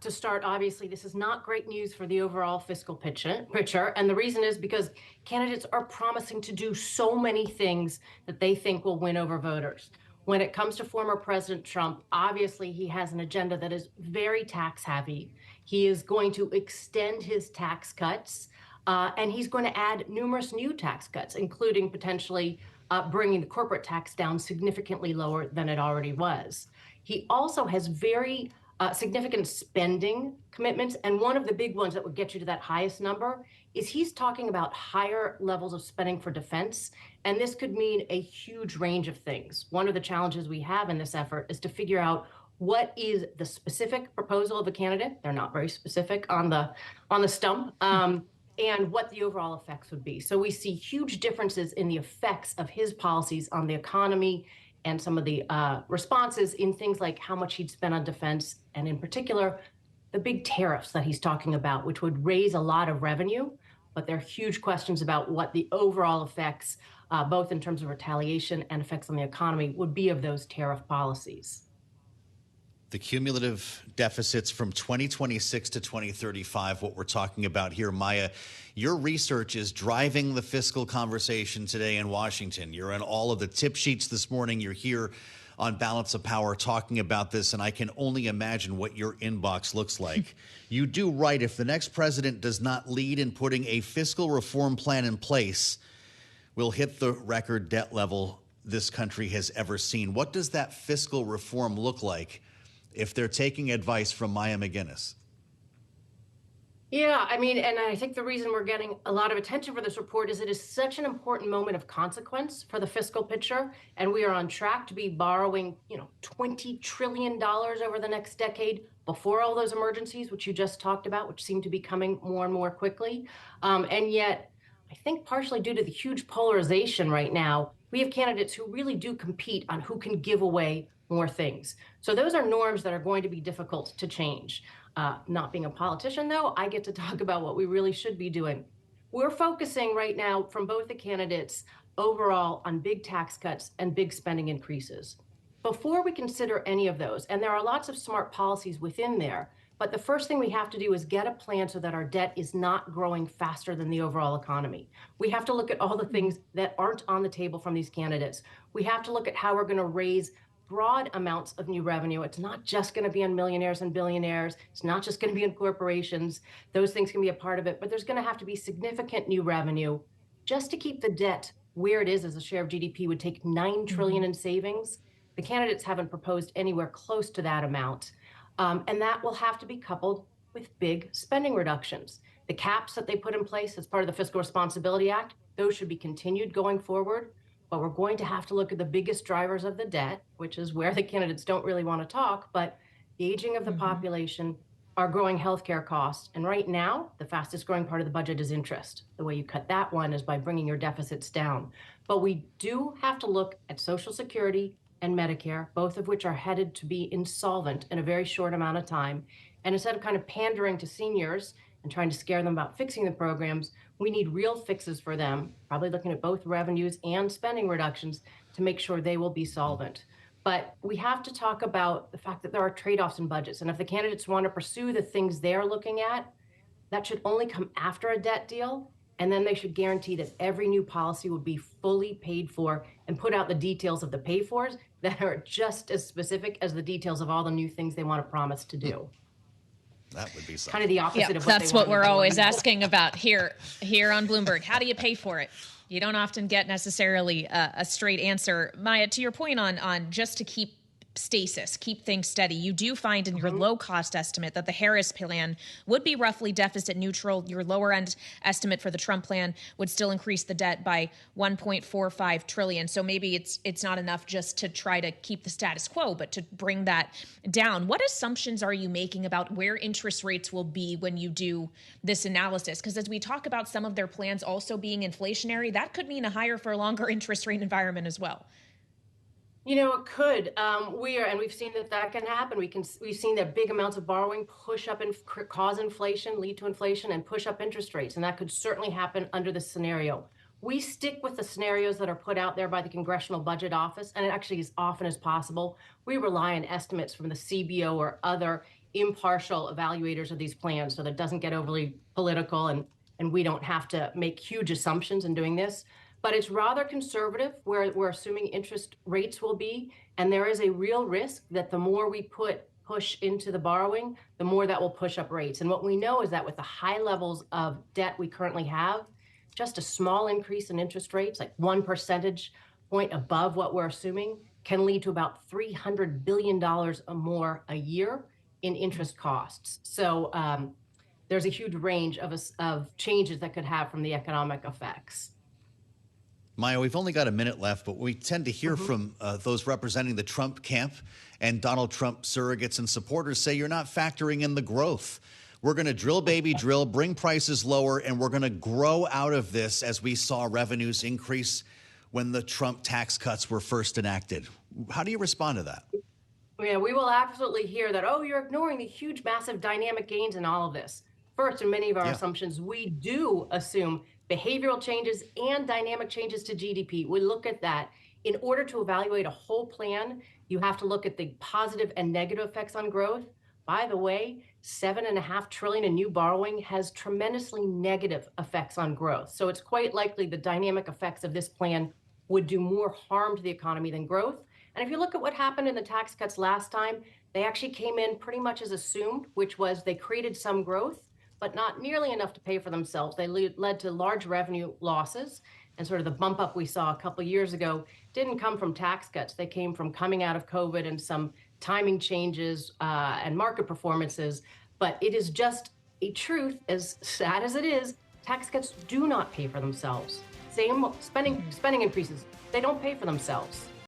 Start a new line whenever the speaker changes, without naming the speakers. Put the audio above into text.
To start, obviously, this is not great news for the overall fiscal picture. And the reason is because candidates are promising to do so many things that they think will win over voters. When it comes to former President Trump, obviously, he has an agenda that is very tax heavy. He is going to extend his tax cuts, and he's going to add numerous new tax cuts, including potentially bringing the corporate tax down significantly lower than it already was. He also has very significant spending commitments. And one of the big ones that would get you to that highest number is he's talking about higher levels of spending for defense. And this could mean a huge range of things. One of the challenges we have in this effort is to figure out what is the specific proposal of a candidate. They're not very specific on the stump. And what the overall effects would be. So we see huge differences in the effects of his policies on the economy and some of the responses in things like how much he'd spend on defense, and in particular, the big tariffs that he's talking about, which would raise a lot of revenue. But there are huge questions about what the overall effects, both in terms of retaliation and effects on the economy, would be of those tariff policies.
The cumulative deficits from 2026 to 2035, what we're talking about here. Maya, your research is driving the fiscal conversation today in Washington. You're in all of the tip sheets this morning. You're here on Balance of Power talking about this, and I can only imagine what your inbox looks like. You do write, if the next president does not lead in putting a fiscal reform plan in place, we'll hit the record debt level this country has ever seen. What does that fiscal reform look like if they're taking advice from Maya MacGuineas?
Yeah, I mean, and I think the reason we're getting a lot of attention for this report is it is such an important moment of consequence for the fiscal picture. And we are on track to be borrowing, $20 trillion over the next decade before all those emergencies, which you just talked about, which seem to be coming more and more quickly. And yet, I think partially due to the huge polarization right now, we have candidates who really do compete on who can give away more things. So those are norms that are going to be difficult to change. Not being a politician, though, I get to talk about what we really should be doing. We're focusing right now from both the candidates overall on big tax cuts and big spending increases. Before we consider any of those, and there are lots of smart policies within there, but the first thing we have to do is get a plan so that our debt is not growing faster than the overall economy. We have to look at all the things that aren't on the table from these candidates. We have to look at how we're going to raise broad amounts of new revenue. It's not just going to be on millionaires and billionaires. It's not just going to be in corporations. Those things can be a part of it, but there's going to have to be significant new revenue just to keep the debt where it is as a share of GDP would take $9 trillion in savings. The candidates haven't proposed anywhere close to that amount. And that will have to be coupled with big spending reductions. The caps that they put in place as part of the Fiscal Responsibility Act, those should be continued going forward. But we're going to have to look at the biggest drivers of the debt, which is where the candidates don't really want to talk, but the aging of the population, our growing healthcare costs. And right now, the fastest growing part of the budget is interest. The way you cut that one is by bringing your deficits down. But we do have to look at Social Security and Medicare, both of which are headed to be insolvent in a very short amount of time. And instead of kind of pandering to seniors and trying to scare them about fixing the programs, we need real fixes for them, probably looking at both revenues and spending reductions to make sure they will be solvent. But we have to talk about the fact that there are trade-offs in budgets. And if the candidates want to pursue the things they're looking at, that should only come after a debt deal. And then they should guarantee that every new policy will be fully paid for and put out the details of the pay-fors that are just as specific as the details of all the new things they want to promise to do.
That would be something.
Kind of the opposite of what
that's what we're always asking about here on Bloomberg. How do you pay for it? You don't often get necessarily a straight answer. Maya, to your point on just to keep stasis, keep things steady, you do find in your low cost estimate that the Harris plan would be roughly deficit neutral. Your lower end estimate for the Trump plan would still increase the debt by 1.45 trillion. So maybe it's not enough just to try to keep the status quo, but to bring that down. What assumptions are you making about where interest rates will be when you do this analysis? Because as we talk about some of their plans also being inflationary, that could mean a higher for longer interest rate environment as well.
It could. We've seen that can happen. We've seen that big amounts of borrowing push up and cause inflation, lead to inflation, and push up interest rates. And that could certainly happen under this scenario. We stick with the scenarios that are put out there by the Congressional Budget Office, and actually as often as possible, we rely on estimates from the CBO or other impartial evaluators of these plans so that it doesn't get overly political and we don't have to make huge assumptions in doing this. But it's rather conservative where we're assuming interest rates will be. And there is a real risk that the more we push into the borrowing, the more that will push up rates. And what we know is that with the high levels of debt we currently have, just a small increase in interest rates, like 1 percentage point above what we're assuming, can lead to about $300 billion or more a year in interest costs. So there's a huge range of changes that could have from the economic effects.
Maya, we've only got a minute left, but we tend to hear from those representing the Trump camp and Donald Trump surrogates and supporters say you're not factoring in the growth. We're going to drill, baby, drill, bring prices lower, and we're going to grow out of this as we saw revenues increase when the Trump tax cuts were first enacted. How do you respond to that?
Yeah, we will absolutely hear that, oh, you're ignoring the huge, massive dynamic gains in all of this. First, in many of our assumptions, we do assume behavioral changes and dynamic changes to GDP. We look at that. In order to evaluate a whole plan, you have to look at the positive and negative effects on growth. By the way, $7.5 trillion in new borrowing has tremendously negative effects on growth. So it's quite likely the dynamic effects of this plan would do more harm to the economy than growth. And if you look at what happened in the tax cuts last time, they actually came in pretty much as assumed, which was they created some growth, but not nearly enough to pay for themselves. They led to large revenue losses. And sort of the bump up we saw a couple of years ago didn't come from tax cuts. They came from coming out of COVID and some timing changes and market performances. But it is just a truth, as sad as it is, tax cuts do not pay for themselves. Same spending increases, they don't pay for themselves.